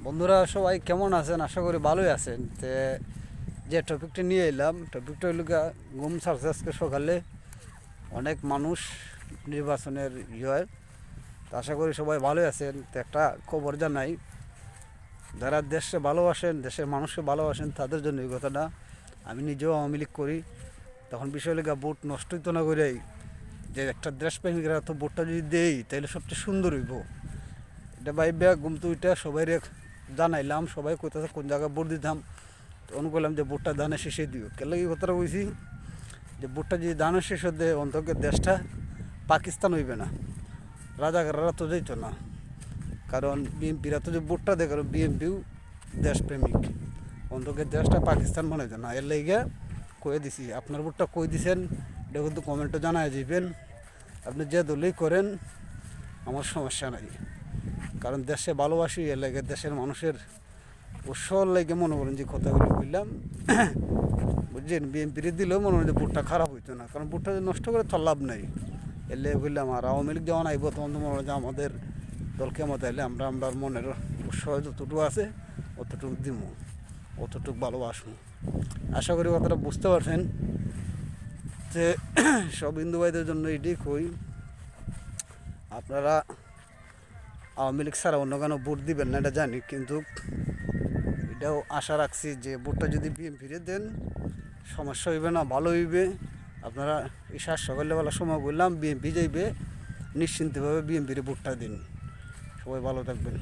বন্ধুরা সবাই কেমন আছেন? আশা করি ভালোই আছেন। যে টপিকটা নিয়ে এলাম, টপিকটা হইল গুম ছাড়ছে আজকে সকালে অনেক মানুষ নির্বাচনের হয়। তো আশা করি সবাই ভালোই আছেন। তো একটা খবর জানাই, যারা দেশে ভালোবাসেন, দেশের মানুষকে ভালোবাসেন, তাদের জন্য এই কথাটা। আমি নিজেও আওয়ামী লীগ করি। তখন বিষয় লেগে ভোট নষ্ট হইতো না করেই, যে একটা দেশপ্রেমিকরা তো ভোটটা যদি দেই তাহলে সবচেয়ে সুন্দর হইব, এটা ভাইবা ঘুমতে উইটা সবাই জানাইলাম। সবাই কোথাও কোন জায়গায় ভোট দিতাম, তখন বললাম যে ভোটটা ধানের শেষে দিও। কেলে এই কথাটা বলছি যে ভোটটা যদি ধানের শেষে দেয়, অন্তত দেশটা পাকিস্তান হইবে না, রাজাকাররা তো যেত না। কারণ বিএনপিরা তো যে ভোটটা দেয়, কারণ বিএনপিও দেশপ্রেমিক, অন্তত দেশটা পাকিস্তান মনে হয় না। এর লেগে কয়ে দিছি, আপনার ভোটটা কই দিছেন এটা কিন্তু কমেন্টে জানাই যাবেন। আপনি যে দলেই করেন আমার সমস্যা নাই, কারণ দেশে ভালোবাসি। এর লাগে দেশের মানুষের উৎসর লাগে মনে করেন যে কথাগুলো বললাম, বুঝছেন। বিএনপির দিলেও মনে হয় যে ভোটটা খারাপ হইতো না, কারণ ভোটটা নষ্ট করে তো লাভ নেই। এর লেগে বললাম, আর আওয়ামী লীগ যখন আইব তখন তো মনে হয় যে আমাদের দলকে মতো আইলে আমরা আমার মনের উৎসাহ যতটুকু আছে অতটুকু দিব, অতটুকু ভালোবাসবো। আশা করি কথাটা বুঝতে পারছেন। যে সব হিন্দু ভাইদের জন্য এটাই কই, আপনারা আওয়ামী লীগ ছাড়া অন্য কেন ভোট দিবেন না এটা জানি, কিন্তু এটাও আশা রাখছি যে ভোটটা যদি বিএনপিরে দেন সমস্যা হইবে না, ভালো হইবে। আপনারা এই সকালবেলা সময় বললাম বিএনপি যাইবে, নিশ্চিন্তভাবে বিএনপির ভোটটা দিন। সবাই ভালো থাকবেন।